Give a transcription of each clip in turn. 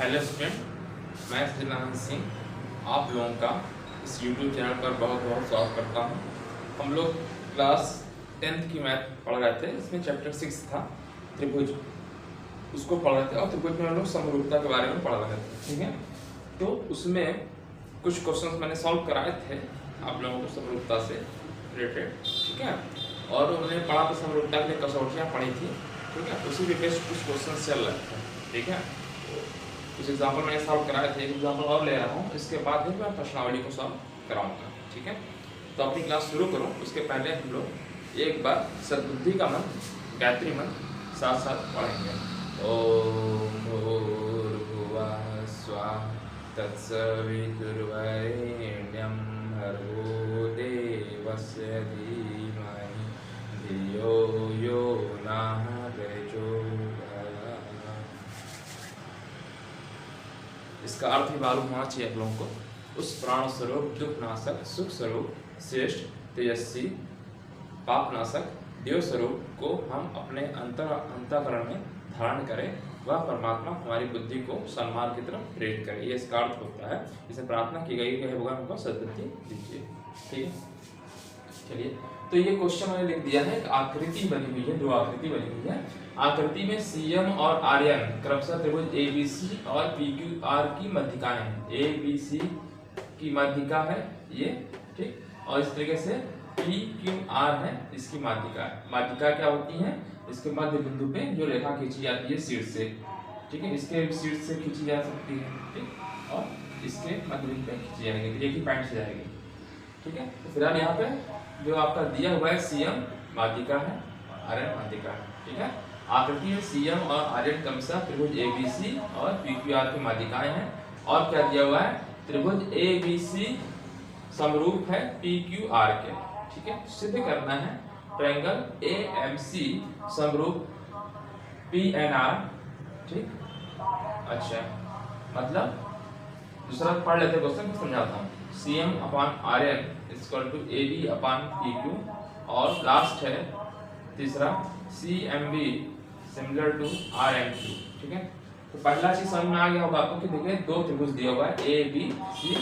Hello student, मैं सचिदानंद सिंह आप लोगों का इस YouTube चैनल पर बहुत बहुत स्वागत करता हूं। हम लोग क्लास 10th की मैथ पढ़ रहे थे। इसमें चैप्टर 6 था त्रिभुज, उसको पढ़ रहे थे और त्रिभुज में हम लोग समरूपता के बारे में पढ़ रहे थे। ठीक है, तो उसमें कुछ क्वेश्चंस मैंने सॉल्व कराए थे आप लोगों को समरूपता से रिलेटेड। ठीक है, और उन्होंने पढ़ा तो समरूपता के लिए कसौटियाँ पढ़ी थी। ठीक है, उसी के बेस्ड कुछ क्वेश्चन चल रहे थे। ठीक है, कुछ एग्जाम्पल मैंने सॉल्व कराए थे, एक एग्जाम्पल और ले रहा हूँ, इसके बाद ही मैं प्रश्नावली को सॉल्व कराऊंगा। ठीक है, तो अपनी क्लास शुरू करूँ उसके पहले हम लोग एक बार सद्बुद्धि का मंत्र, गायत्री मंत्र साथ साथ पढ़ेंगे। ओम भूर्भुवः स्वः तत्सवितुर्वरेण्यं भर्गो देवस्य धीमहि धियो यो नः प्रचोदयात्। इसका अर्थ भी मालूम होना चाहिए आप लोगों को। उस प्राण स्वरूप दुखनाशक सुख स्वरूप श्रेष्ठ तेजस्वी पापनाशक देव स्वरूप को हम अपने अंतःकरण में धारण करें, वह परमात्मा हमारी बुद्धि को सन्मार्ग की तरफ प्रेरित करे। ये इसका अर्थ होता है। इसे प्रार्थना की गई है भगवान हमको सद्बुद्धि दीजिए। ठीक है, चलिए, तो ये क्वेश्चन मैंने लिख दिया है। एक आकृति बनी हुई है, दो आकृति बनी हुई है। आकृति में सीएम और आर्यन क्रमशः त्रिभुज एबीसी और पीक्यूआर की मध्यिकाएं हैं। एबीसी की मध्यिका है ये, ठीक, और इस तरीके से पीक्यूआर है इसकी माध्यिका। माध्यिका क्या होती है? इसके मध्य बिंदु पे जो रेखा खींची जाती है शीर्ष से, ठीक है, इसके शीर्ष से खींची जा सकती है, ठीक, और इसके मध्य बिंदु पे खींची जाएगी, तो एक ही पॉइंट से जाएगी। ठीक है, तो फिलहाल यहाँ पे जो आपका दिया हुआ है सीएम माध्यिका है, आर्यन माध्यिका है। ठीक है, आकृति में सीएम और आर्यन क्रमशः त्रिभुज एबीसी और पीक्यूआर की माध्यिकाएं हैं। और क्या दिया हुआ है? त्रिभुज एबीसी समरूप है पीक्यूआर के। ठीक है, सिद्ध करना है ट्रायंगल एएमसी समरूप पीएनआर। ठीक, अच्छा, मतलब दूसरा पढ़ लेते क्वेश्चन, समझाता हूँ। CM upon R N equal to AB upon PQ, और लास्ट है तीसरा सीएमबी सिमिलर टू आरएमक्यू। ठीक है, तो पहला चीज समझ में आ गया होगा आपको कि देखिए दो त्रिभुज दिया हुआ है ए बी सी,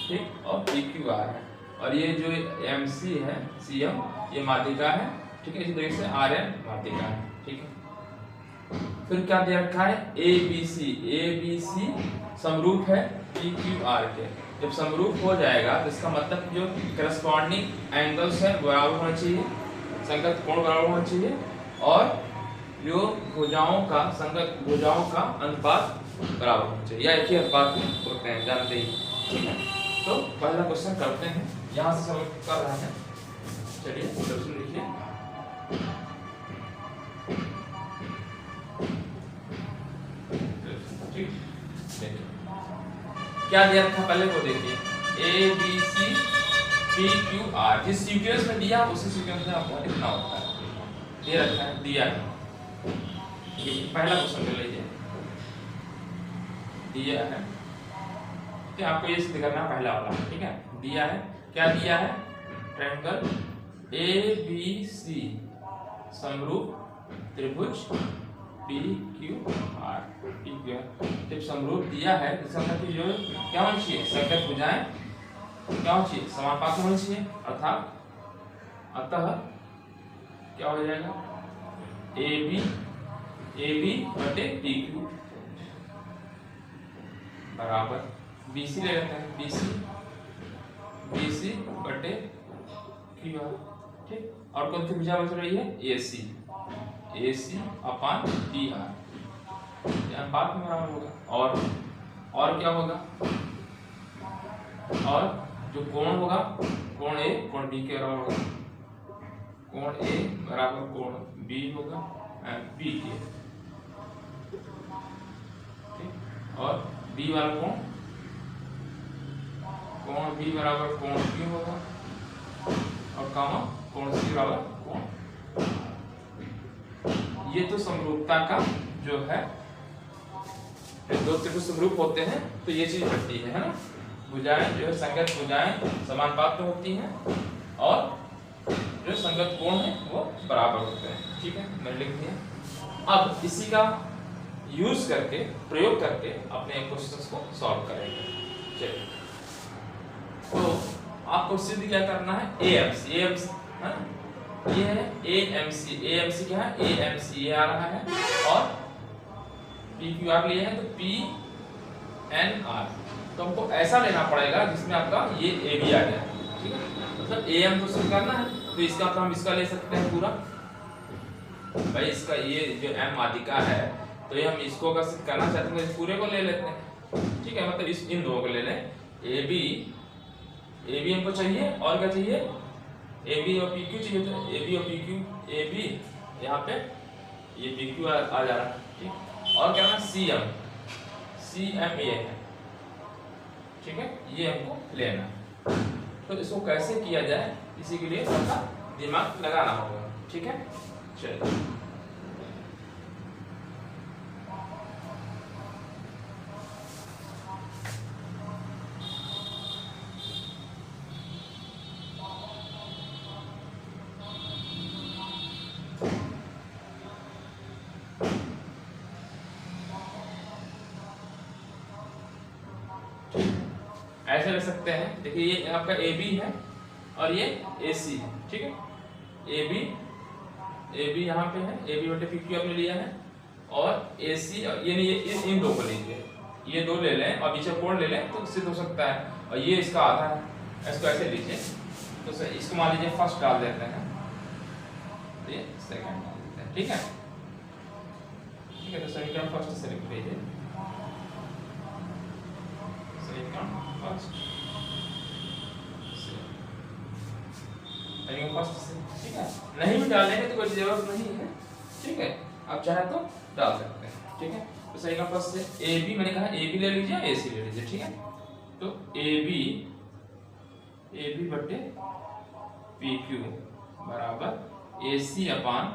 ठीक, और पीक्यूआर है, और ये जो एमसी है सीएम ये माध्यिका है। ठीक है, इसी तरीके से आरएन माध्यिका है। ठीक है, फिर क्या दे रखा है? एबीसी, एबीसी समरूप है पीक्यूआर के। जब समरूप हो जाएगा तो इसका मतलब जो करस्पॉन्डिंग एंगल्स है बराबर होना चाहिए, संगत कोण बराबर होना चाहिए, और जो भुजाओं का संगत भुजाओं का अनुपात बराबर होना चाहिए, या एक ही अनुपात में होते हैं, जानते ही। ठीक है, तो पहला क्वेश्चन करते हैं, यहाँ से समझ कर रहे हैं। चलिए क्वेश्चन लिखिए। ठीक, देखिए क्या दिया रखा पहले को देखिए। A B C P Q R, जिस सीक्वेंस में दिया उसी सीक्वेंस में आपको लिखना होता है। दे रखा है, दिया है। पहला क्वेश्चन ले लीजिए, दिया है, तो आपको ये सिद्ध करना पहला वाला। ठीक है, दिया है, क्या दिया है? ट्रायंगल ए बी सी समरूप त्रिभुज पी क्यू आर। जब समरूप दिया है तो समरूप जो क्या होनी चाहिए? संगत भुजाएं क्या होनी चाहिए? समानुपाती होनी चाहिए, अर्थात अतः क्या हो जाएगा? ए बी बटे पी क्यू बराबर बीसी ले लेते हैं, बीसी बटे क्यू आर। ठीक, और कौन सी भुजा बच रही है? एसी अपॉन डी आर, अनुपात में बराबर होगा। और क्या होगा? और जो कोण होगा, कोण ए कोण बी के बराबर होगा। कोण ए बराबर कोण बी होगा, बी के, ठीक, और बी वाला कोण बी बराबर कोण क्यू होगा, और कामा कोण सी बराबर कोण। ये तो समरूपता का जो है, दो त्रिभुज समरूप होते हैं तो ये चीज घटती है ना, भुजाएं जो है संगत भुजाएं समानुपात में होती हैं, और जो संगत कोण है वो बराबर होते हैं। ठीक है, मैंने लिख दिया। अब इसी का यूज करके, प्रयोग करके अपने क्वेश्चंस को सॉल्व करेंगे। चलिए, तो आपको सिद्ध क्या करना है, एएमसी, एएमसी है ना, ये है एएमसी, एएमसी क्या है, एएमसी ये आ रहा है, और पीक्यूआर लिए हैं तो पीएनआर, तो हमको ऐसा लेना पड़ेगा जिसमें आपका ये ए भी आ जाए, ठीक है, मतलब एएम को सिद्ध करना है, तो इसका तो हम इसका ले सकते हैं पूरा, भाई इसका ये जो एम माध्यिका है, तो ये हम इसको अगर सिद्ध करना चाहते हैं तो इस पूरे को ले लेते हैं, ठीक है, मतलब इस इन दो को ले लें, ए बी हमको चाहिए, और क्या चाहिए, ए बी और पी क्यू चाहिए, तो ए बी और पी क्यू, ए बी यहाँ पे ये पी क्यू आ जा रहा है, ठीक, और क्या ना सी एम ये है, ठीक है, ये हमको लेना, तो इसको कैसे किया जाए इसी के लिए सबका दिमाग लगाना होगा, ठीक है। चलिए, ऐसे ले सकते हैं, देखिए ये आपका ए बी है और ये ए सी है, ठीक है, ए बी यहाँ पे है, ए बी बटे पी क्यू आपने लिया है, और ए सी ये नहीं, ये इन दो को लीजिए, ये दो ले लें और पीछे कोण ले लें तो सिद्ध हो सकता है, और ये इसका आधा है, इसको ऐसे लीजिए, तो इसको मान लीजिए फर्स्ट डाल देते हैं, तो ये सेकंड डाल देते हैं, ठीक है, ठीक है, तो समीकरण फर्स्ट से लिख लीजिए, समीकरण फर्स्ट से, ठीक है, नहीं भी डालने की तो कोई जरूरत नहीं है, ठीक है, आप चाहे तो डाल सकते हैं, ठीक है, तो सही का फर्स्ट से ए बी, मैंने कहा ए बी ले लीजिए, ए सी ले लीजिए, ठीक है, तो ए बी बटे पी क्यू बराबर A C upon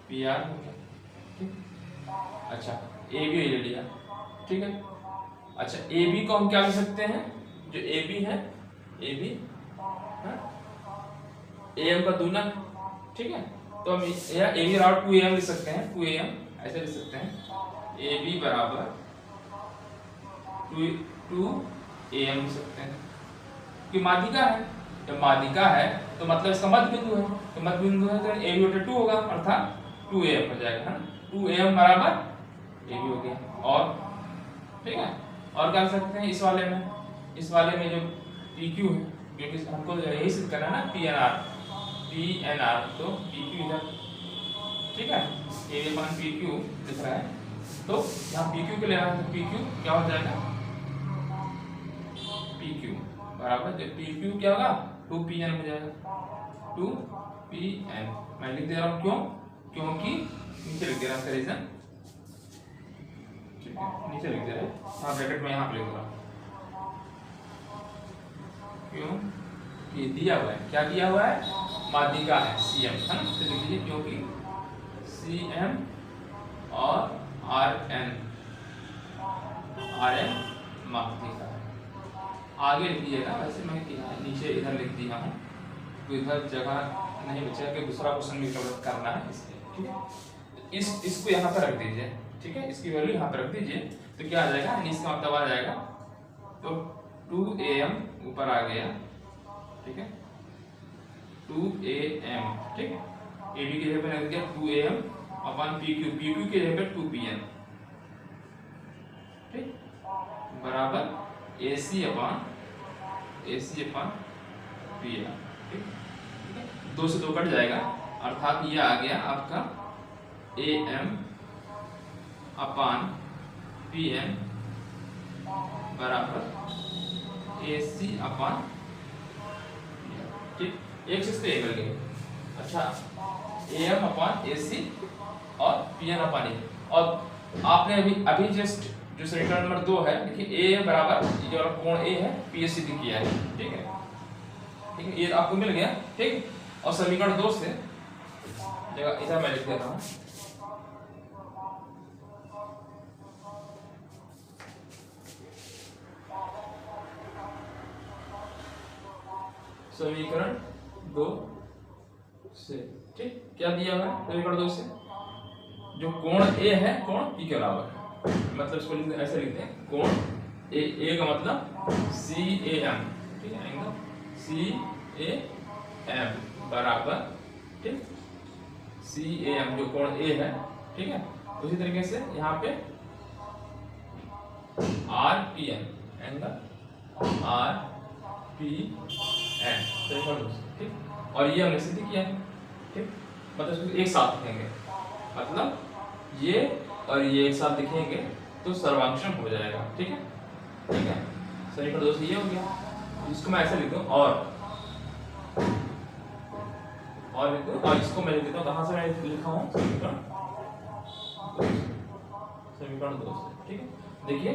P R हो गया, ठीक, अच्छा ए बी ले लिया, ठीक है, अच्छा ए बी को हम क्या लिख सकते हैं, जो ए बी है, ए बी ए एम का दूना, ठीक है, तो हम या ए बी बराबर 2am लिख सकते हैं, 2am ऐसे लिख सकते हैं, ए बी बराबर 2am लिख सकते हैं, क्योंकि माध्यिका है, जब माध्यिका है तो मतलब इसका मध्य बिंदु है, तो मध्य बिंदु है तो ए बी बटे 2 होगा, अर्थात 2am हो जाएगा, है ना, 2am बराबर ए बी हो गया, और ठीक है, और क्या कर सकते हैं इस वाले में जो पी क्यू है, क्योंकि हमको यही सिद्ध करना है ना, पी एन आर, तो पी क्यू इधर, ठीक है, A B upon P Q लिख रहा है, तो यहाँ पी क्यू के लेना है, तो पी क्यू क्या हो जाएगा, पी क्यू बराबर पी क्यू क्या होगा, 2pn हो जाएगा, 2pn, मैं लिख दे रहा हूँ, क्यों, क्योंकि नीचे लिख दे रहा हूँ रीजन, ठीक है, नीचे लिख दे रहा है, हाँ ब्रैकेट में यहाँ पे लिख रहा हूँ, क्यों, ये दिया हुआ है, क्या दिया हुआ है, माध्यिका है सीएम, है ना, तो लिख लीजिए क्योंकि सीएम और आरएन माध्यिका है, आगे लिख दीजिएगा, वैसे मैं नीचे इधर लिख दिया हूँ, तो इधर जगह नहीं बचेगा कि दूसरा क्वेश्चन भी कवर करना है इसलिए, ठीक है, इसको यहाँ पर रख दीजिए, ठीक है, इसकी वैल्यू यहाँ पर रख दीजिए, तो क्या आ जाएगा, इसका मतलब आ जाएगा, तो 2am ऊपर आ गया, ठीक है, 2am, ठीक है, ए बी की जगह पे रख दिया 2am अपन पी क्यू की जगह पे 2pn, ठीक, बराबर A C upon P R, ठीक है, 2 से 2 कट जाएगा, अर्थात ये आ गया आपका am अपान pn बराबर ए सी अपान, ठीक, एक से इसको मिल गए, अच्छा am अपान ए सी और pn अपान ए, और आपने अभी जस्ट जो समीकरण नंबर 2 है, देखिए a बराबर जो कोण a है p सिद्ध किया है, ठीक है, ठीक है, ये आपको मिल गया, ठीक, और समीकरण 2 से जगह इधर मैं लिख देता हूँ, समीकरण 2 से, ठीक, क्या दिया हुआ है समीकरण 2 से, जो कोण ए है कोण पी के बराबर है, मतलब इसको ऐसे लिखते हैं कोण ए का मतलब सी ए एम, ठीक है, एंगल सी ए एम बराबर, ठीक, सी ए एम जो कोण ए है, ठीक है। उसी तरीके से यहाँ पे R P N, angle R P N, ठीक, और ये हमने सिद्ध किया है, ठीक, मतलब इसको एक साथ लिखेंगे, मतलब ये और ये एक साथ लिखेंगे तो सर्वांक्षण हो जाएगा, ठीक है, ठीक है। समीकरण 2 से ये हो गया, इसको मैं ऐसे लिख दूं और लिख दूं, और इसको मैं लिख देता हूं, कहां से मैं लिखा हूं, समीकरण 2 से, ठीक है। देखिए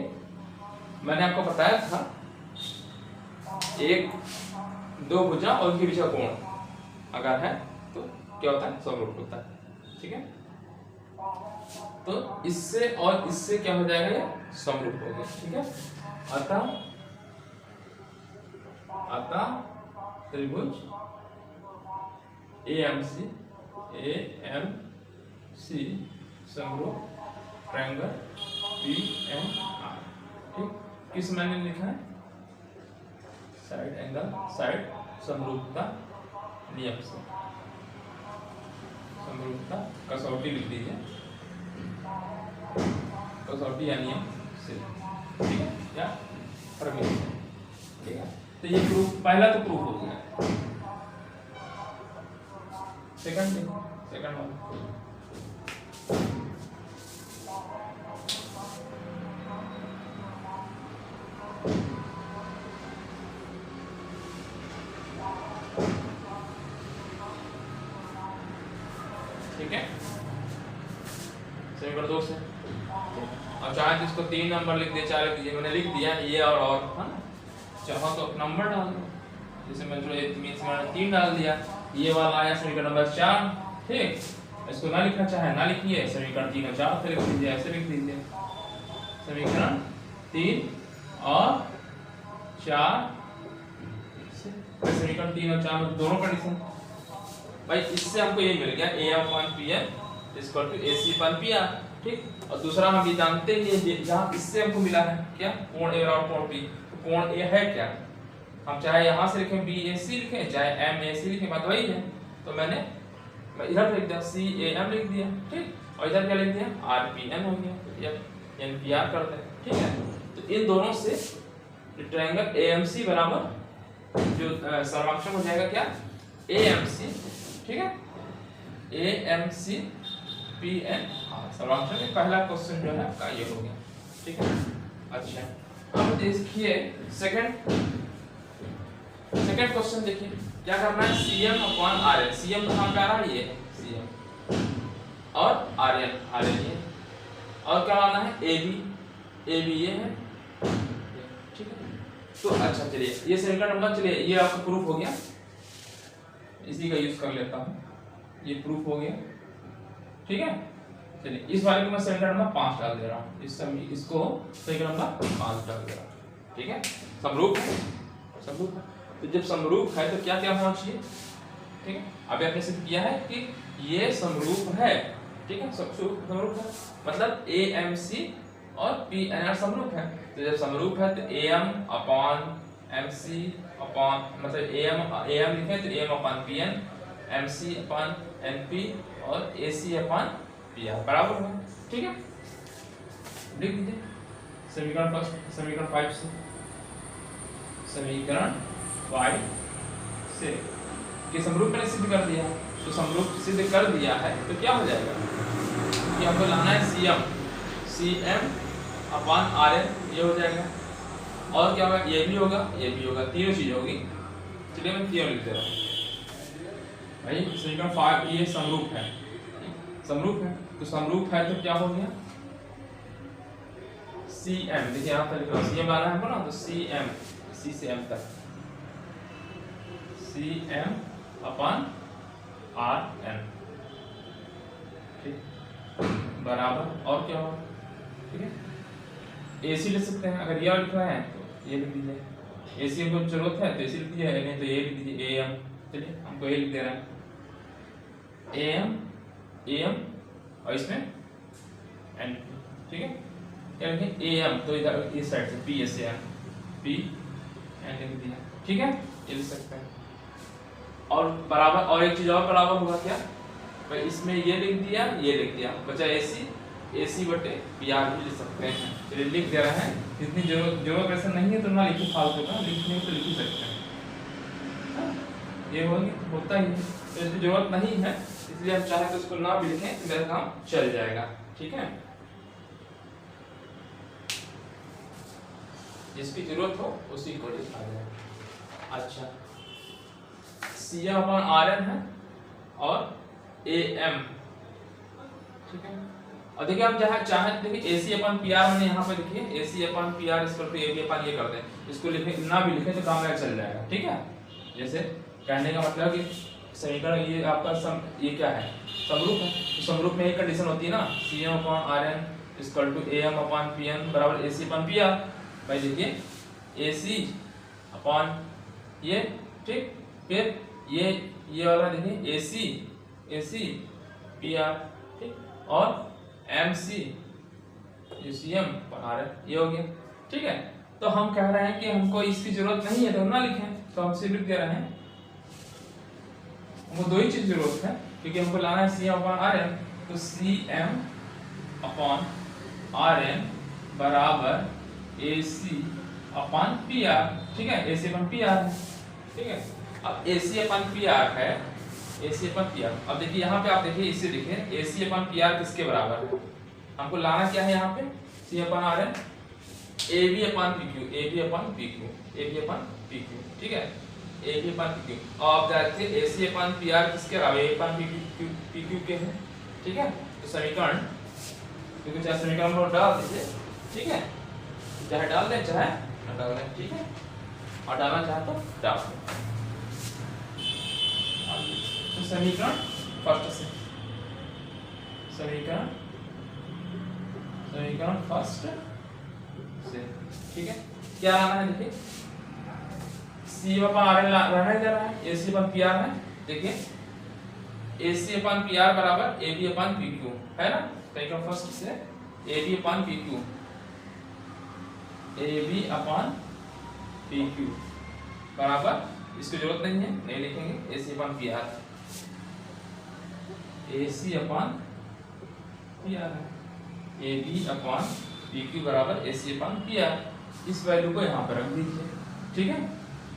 मैंने आपको बताया था एक दो भुजा और उनके बीच का कोण अगर है तो क्या होता है, समरूप होता है, ठीक है। तो इससे और इससे क्या हो जाएगा, ये समरूप हो गया, ठीक है। अतः त्रिभुज AMC समरूप ट्रायंगल PNR, ठीक। किस मैंने लिखा है, साइड एंगल, साइड समरूपता नियम से, समरूपता कसौटी लिख दीजिए, कसौटी या नियम से, ठीक है, या प्रमेय, ठीक है। तो ये प्रूफ, पहला तो प्रूफ हो गया, सेकंड वाला ठीक है, समीकरण 2 से। अब चाहे तो इसको 3 नंबर लिख दिए, 4 लिख दीजिए, मैंने लिख दिया ये और है ना, चाहो तो नंबर डाल दो, जैसे मैं जो 3 डाल दिया, ये वाला आया समीकरण नंबर 4, ठीक। इसको ना लिखना चाहे ना लिखिए, समीकरण 3 और 4 लिख दीजिए, ऐसे लिख दीजिए, समीकरण 3 और 4, समीकरण 3 और 4 में दोनों कंडीशन भाई, इससे हमको ये मिल गया AM/PN = AC/PR, ठीक। और दूसरा हम ये जानते हैं, ये जहां इससे हमको मिला है क्या, कोण A और कोण P, तो कोण A है क्या, हम चाहे यहां से लिखें BAC लिखें, चाहे MAC लिखें, बात वही है। तो मैं इधर लिख दिया CAM लिख दिया, ठीक, और इधर क्या लिख दिया RPN हो गया, तो ये NPR करते हैं, ठीक है। तो इन दोनों से ट्रायंगल AMC बराबर जो सर्वांक्षण हो जाएगा क्या, AMC, ठीक है, AMC PN, सर्वांक्षण में पहला क्वेश्चन जो है आपका ये हो गया, ठीक है। अच्छा अब देखिए सेकंड क्वेश्चन, देखिए क्या करना है, CM/RN, CM कहां पे आ रहा है, ये CM, और RN ये, और क्या लाना है, AB ये है, ठीक है। तो अच्छा चलिए ये समीकरण नंबर, चलिए ये आपका प्रूफ हो गया, इसी का यूज कर लेता हूं, ये प्रूफ हो गया, ठीक है। चलिए इस वाले को मैं समीकरण नंबर 5 डाल दे रहा हूं, इसको समीकरण नंबर 5 डाल दे रहा हूं, ठीक है। समरूप है, तो जब समरूप है तो क्या क्या होना चाहिए, ठीक है। अभी आपने सिद्ध किया है कि ये समरूप है, ठीक है, समरूप है, मतलब AMC और PNR समरूप है। तो जब समरूप है तो AM/MC मतलब AM लिखें तो AM/PN, MC/NP और AC/PR बराबर है, ठीक है। लिख दीजिए समीकरण 5 से, समीकरण 5 से कि समरूप मैंने सिद्ध कर दिया, तो समरूप सिद्ध कर दिया है तो क्या हो जाएगा कि हमको लाना है CM/RN, ये हो जाएगा, और क्या होगा, ये भी होगा, तीनों चीज होगी। चलिए मैं तीनों लिख दे रहा हूँ भाई, समीकरण 5 ये समरूप है, तो समरूप है तो क्या हो गया, CM, देखिए यहाँ पर लिखा CM लाना है हमको ना, तो CM, C से M तक, CM/RN, ठीक, बराबर, और क्या होगा, ठीक है, AC ले सकते हैं, अगर ये लिखना है तो ये लिख दीजिए, AC हमको जरूरत है तो AC लिख दीजिए, नहीं तो ये लिख दीजिए AM, चलिए हमको ये लिख दे रहा है AM और इसमें एन, ठीक है। क्या लिखें ए एम, तो इधर इस साइड से P S M, P N लिख दिया, ठीक है, ये लिख सकते हैं। और बराबर, और एक चीज और बराबर होगा क्या भाई, इसमें ये लिख दिया, ये लिख दिया, बचा एसी, एसी बटे पी आर भी लिख सकते हैं, चलिए लिख दे रहे हैं। इतनी जरूरत वैसे नहीं है तो ना लिखिए फालतू का, लिखने तो लिख ही सकते हैं, ये होता ही है, तो इसकी जरूरत नहीं है, इसलिए हम चाहे तो इसको ना भी लिखें तो मेरा काम चल जाएगा, ठीक है। जिसकी जरूरत हो उसी को लिखा जाए। अच्छा, C M upon R N है और ए एम, ठीक है। और देखिए हम चाहे देखिए एसी अपॉन पी आर, मैंने यहाँ पे देखिए AC upon P R equal to A B upon ये कर दें, इसको लिखे ना भी लिखे तो काम मेरा चल जाएगा, ठीक है। जैसे कहने का मतलब कि समीकरण ये आपका ये क्या है, समरूप है, तो समरूप में एक कंडीशन होती है ना, C M upon R N equal to A M upon P N बराबर A C upon P R. भाई देखिए ए सी अपॉन ये, ठीक, फिर ये वाला देखिए ए सी पी आर, ठीक, और M C C M R N, ये हो गया, ठीक है। तो हम कह रहे हैं कि हमको इसकी जरूरत नहीं है तो हम ना लिखें, तो हम सिर्फ लिख दे रहे हैं, हमको दो ही चीज जरूरत है, क्योंकि हमको लाना है C M upon R N, तो C M upon R N बराबर A C upon P R, ठीक है, A C upon P R है, ठीक है। अब A C upon P R है, A C upon P R, अब देखिए यहाँ पे आप देखिए इसे लिखें A C upon P R किसके बराबर है, हमको लाना क्या है यहाँ पे C upon R N A B upon P Q, A B upon P Q, A B upon P Q, ठीक है, A B upon P Q. और आप जानते हैं A C upon P R किसके बराबर, ए अपॉन पी क्यू के हैं, ठीक है। तो समीकरण, क्योंकि चाहे समीकरण को डाल दीजिए, ठीक है, चाहे डाल दें चाहे न डाल दें, ठीक है, और डालना चाहे तो डाल दें। तो समीकरण फर्स्ट से, समीकरण फर्स्ट से, ठीक है, क्या आना है देखिए सी अपॉन आर एन रहने दे रहा है, A C upon P R है, देखिए A C upon P R बराबर A B upon P Q है ना, समीकरण फर्स्ट से A B upon P Q, A B upon P Q बराबर, इसकी जरूरत नहीं है, नहीं लिखेंगे, A C upon P R, A C upon P R है, A B upon P Q बराबर A C upon P R, इस वैल्यू को यहाँ पर रख दीजिए, ठीक है,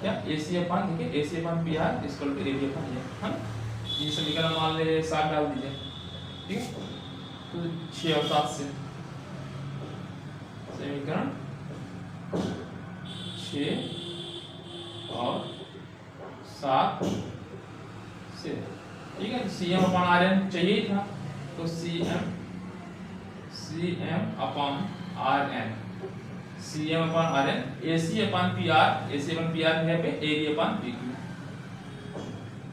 क्या ए सी अपॉन, देखिए A C upon P R equal to A B upon ये, है ना, ये समीकरण मान ले 7 डाल दीजिए, ठीक है, तो 6 और 7 से समीकरण 6 और 7 से, ठीक है। C M upon R N चाहिए ही था, तो C M upon R N, C M upon R N A C upon P R, A C upon P R है पे A B upon P Q,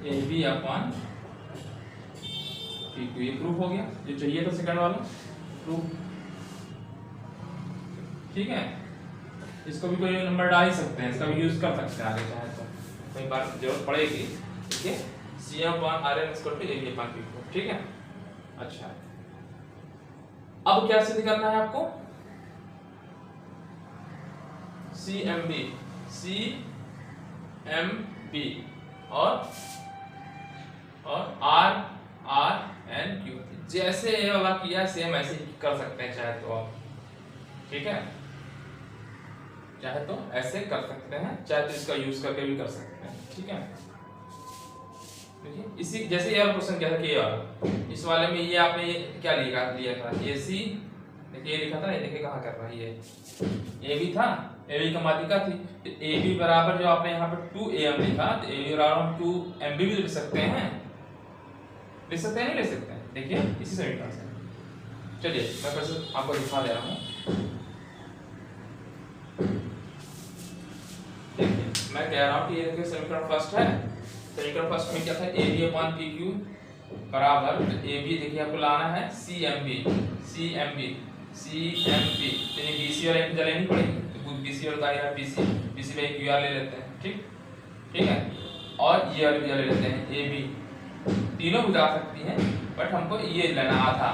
A B upon P Q, ये proof हो गया जो चाहिए था second वाला proof, ठीक है। इसको भी कोई नंबर डाल ही सकते हैं, इसका भी यूज कर सकते हैं आगे चाहे तो, कई बार जरूरत पड़ेगी, ठीक है। C M upon R N equal to A B upon P Q, ठीक है। अच्छा, अब क्या सिद्ध करना है आपको, सी एम बी और आर एन क्यू, जैसे ये वाला किया सेम ऐसे ही कर सकते हैं चाहे तो आप, ठीक है, चाहे तो ऐसे कर सकते हैं, चाहे तो इसका यूज करके भी कर सकते हैं, ठीक है। देखिए इसी जैसे ये वाला क्वेश्चन क्या था कि ये वाला, इस वाले में ये आपने ये क्या लिया था ए सी, देखिए ये लिखा था, ये देखिए कहाँ कर रहा है, ये ए बी था, ए बी का माध्यिका थी, तो ए बी बराबर जो आपने यहाँ पर 2 am लिखा, तो ए बी बराबर 2 mb भी लिख सकते हैं, लिख सकते हैं, नहीं लिख सकते हैं, देखिए इसी समीकरण से। चलिए मैं फिर से आपको दिखा दे रहा हूँ, देखिए मैं कह रहा हूँ कि ये देखिए समीकरण फर्स्ट है, समीकरण फर्स्ट में क्या था, A B upon P Q बराबर, ए बी देखिए आपको लाना है सी एम बी, तो ये बी सी और एक जलेनी पड़ेगी, तो बी सी और दायरा बी सी पे क्यू आर ले लेते हैं, ठीक है, और ये वाली ले लेते हैं ए बी, तीनों बुझा सकती हैं, बट हमको ये लेना था,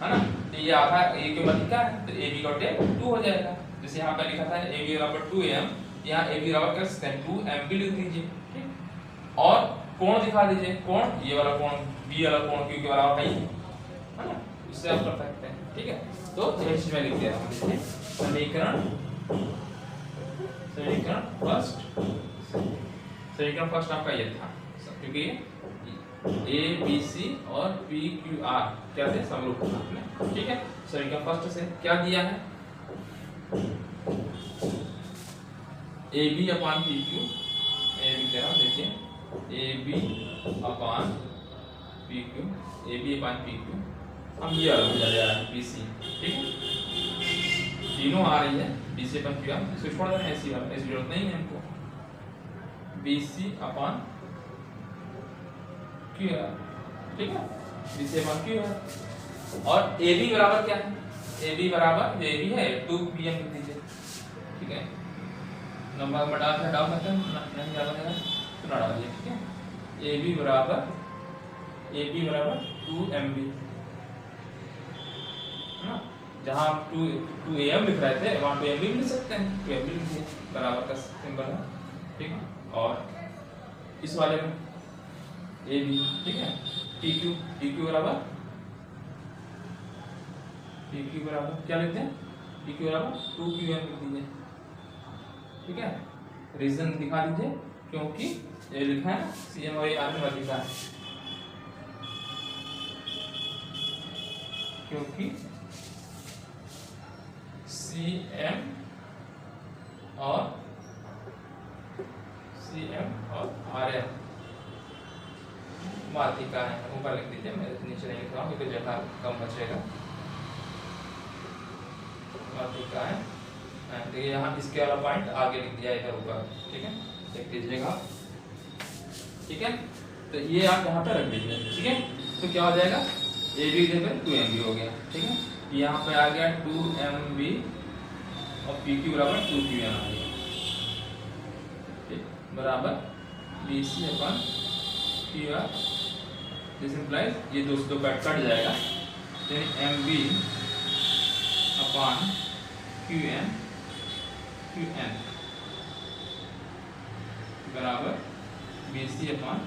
है ना। तो ये आधा ए की वैल्यू क्या है, तो ए बी का टेप 2 हो जाएगा। जैसे यहाँ पे लिखा था ए बी बराबर 2am, यहाँ ए बी बराबर कर सकते हैं 2mb लिख दीजिए, ठीक। और कोण दिखा दीजिए, कोण ये वाला कोण बी वाला कोण क्यू के बराबर नहीं है ना, उससे आप कर सकते हैं, ठीक है। तो यह चीज में लिख दिया हम, देखिए समीकरण फर्स्ट आपका ये था, क्योंकि ए बी सी और पी क्यू आर क्या थे, समरूप थे, ठीक है। समीकरण फर्स्ट से क्या दिया है, A B upon P Q, A B कह रहा हूँ, देखिए A B upon P Q, A B upon P Q, हम ये अलग हो जाएगा बी सी, ठीक है। तीनों आ रही है B C upon Q are, इसको छोड़ देना, ऐसी वाला ऐसी जरूरत नहीं है हमको, B C upon Q R, ठीक है, B C upon Q R. और ए बी बराबर क्या है, ए बी बराबर ए बी है 2pm लिख दीजिए, ठीक है। नंबर में डाल सकते हैं, नहीं डालेगा तो ना डालिए, ठीक है। ए बी बराबर 2mb है ना, जहाँ 2am लिख रहे थे वहाँ 2mb लिख सकते हैं, 2mb लिख दिए, बराबर का सिंबल है, ठीक है। और इस वाले में ए बी, ठीक है, पी क्यू बराबर क्या लिखते हैं, पी क्यू बराबर 2qm लिख दीजिए, ठीक है। रीजन दिखा दीजिए, क्योंकि ये लिखा है सी एम और ये आने वाला लिखा है, क्योंकि सी एम और आर एम माध्यिका है, ऊपर लिख दीजिए, मैं नीचे नहीं लिख रहा हूँ क्योंकि जगह कम बचेगा, माध्यिका है, देखिए यहाँ इसके वाला पॉइंट आगे लिख दिया इधर ऊपर, ठीक है, देख लीजिएगा, ठीक है। तो ये आप यहाँ पे रख दीजिए, ठीक है। तो क्या हो जाएगा, ए बी जगह 2mb हो गया, ठीक है। यहाँ पे आ गया 2mb और पी क्यू बराबर 2qm आ गया, ठीक, बराबर B C upon Q R, this implies ये दो कट जाएगा, यानी M B upon Q N बराबर B C upon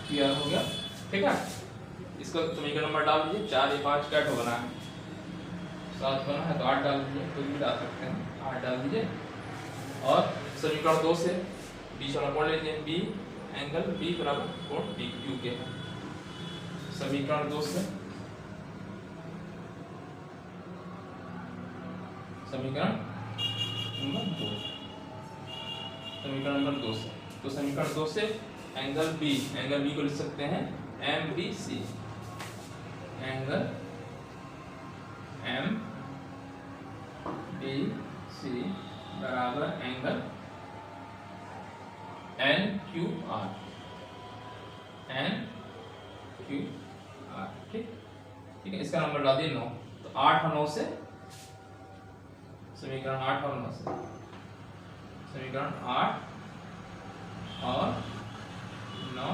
Q R हो गया, ठीक है। इसको समीकरण नंबर डाल दीजिए, 4 या 5 कैट होना है, 7 बना है तो 8 डाल दीजिए, कुछ भी डाल सकते हैं, 8 डाल दीजिए। और समीकरण 2 से बीच वाला कोण लीजिए, बी एंगल बी बराबर कोण पी क्यू के, समीकरण 2 से समीकरण नंबर 2 से, तो समीकरण 2 से एंगल बी को लिख सकते हैं M B C, angle M B C बराबर एंगल एन क्यू आर, ठीक है। इसका नंबर डाल दिए 9, तो 8 और 9 से समीकरण 8 और 9 से, समीकरण 8 और 9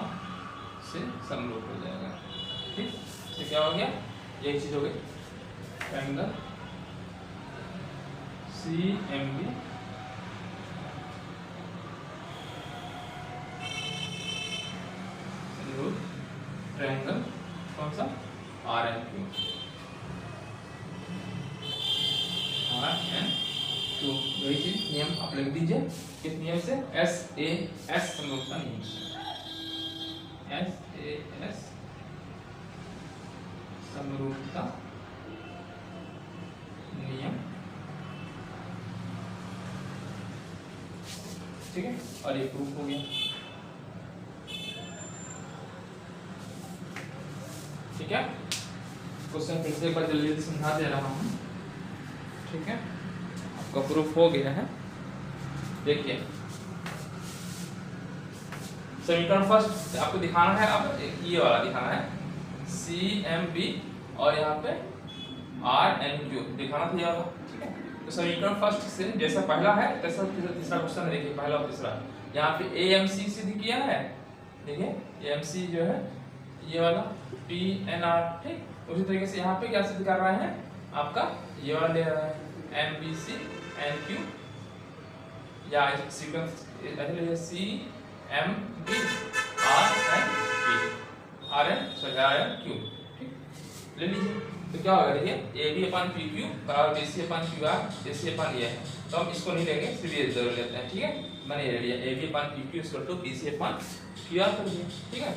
से समरूप हो जाएगा, ठीक। तो क्या हो गया, एक चीज हो गई, angle C M B triangle कौन सा, आर एन क्यू, वही चीज नियम आप लिख दीजिए, किस नियम से, एस समरूपता नियम, एस समरूपता नियम, ठीक है। और ये प्रूफ हो गया, ठीक है। क्वेश्चन फिर से एक बार जल्दी समझा दे रहा हूँ, ठीक है। आपका प्रूफ हो गया है, देखिए समीकरण फर्स्ट आपको दिखाना है, अब ये वाला दिखाना है, सी एम बी और यहाँ पे आर एन क्यू दिखाना था ये वाला, ठीक है। तो समीकरण फर्स्ट से जैसा पहला है तैसा तीसरा क्वेश्चन देखिए, पहला और तीसरा, यहाँ पे ए एम सी सिद्ध किया है, देखिए ए एम सी जो है ये वाला पी एन आर, ठीक, उसी तरीके से यहाँ पे क्या सिद्ध कर रहे हैं, आपका ये वाला ले रहा है MBC NQ या सीक्वेंस CMB RNQ, ठीक ले लीजिए। तो क्या होगा देखिए AB/PQ बराबर BC/QR, BC/E है, तो हम इसको नहीं लेंगे, सिर्फ ये जरूर लेते हैं, ठीक है। मैंने ये लिया AB/PQ = BC/QR कर दिया, ठीक है।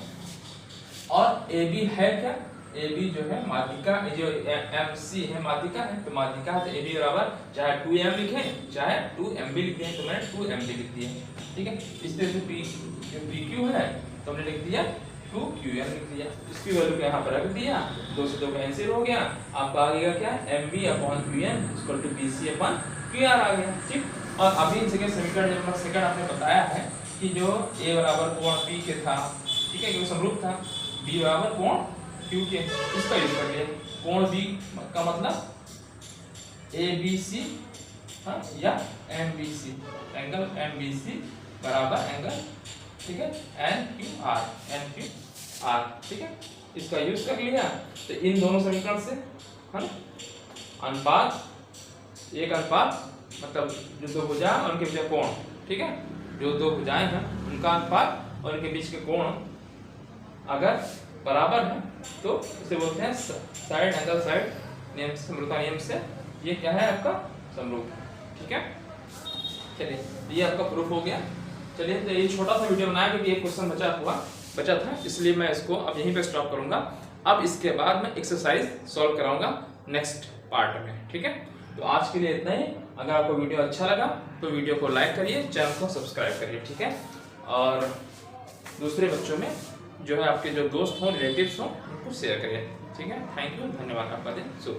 और AB है क्या, AB जो है माध्यिका, जो MC है माध्यिका है, तो माध्यिका है तो AB बराबर चाहे 2M लिखें चाहे 2MB लिखें, तो मैंने 2MB लिख दिया, ठीक है। इस तरह से PQ है तो हमने लिख दिया 2QM लिख दिया, इसकी वैल्यू यहाँ पर रख दिया, 2 से 2 कैंसिल हो गया, आपका आ गया क्या MB/QM = BC/QR आ गया, ठीक। और अभी इस जगह समीकरण नंबर सेकंड आपने बताया है कि जो A बराबर कोण P के था, ठीक है, क्योंकि समरूप था, B बराबर कोण Q के, इसका यूज कर लिया। कोण B का मतलब ABC या MBC, एंगल MBC बराबर एंगल, ठीक है, NQR, ठीक है, इसका यूज कर लिया। तो इन दोनों समीकरण से है ना अनुपात, एक अनुपात मतलब जो दो भुजा और उनके बीच कोण, ठीक है, जो दो भुजाएं हैं उनका अनुपात और उनके बीच के कोण अगर बराबर है तो इसे बोलते हैं साइड एंगल साइड नियम, समरूपता नियम से ये क्या है आपका समरूप, ठीक है। चलिए ये आपका प्रूफ हो गया। चलिए तो ये छोटा सा वीडियो बनाया क्योंकि एक क्वेश्चन बचा था, इसलिए मैं इसको अब यहीं पे स्टॉप करूंगा। अब इसके बाद मैं एक्सरसाइज सॉल्व कराऊंगा नेक्स्ट पार्ट में, ठीक है। तो आज के लिए इतना ही। अगर आपको वीडियो अच्छा लगा तो वीडियो को लाइक करिए, चैनल को सब्सक्राइब करिए, ठीक है। और दूसरे बच्चों में जो है आपके जो दोस्त हों, रिलेटिव्स हों, उनको शेयर करिए, ठीक है। थैंक यू, धन्यवाद, आपका दिन शुभ।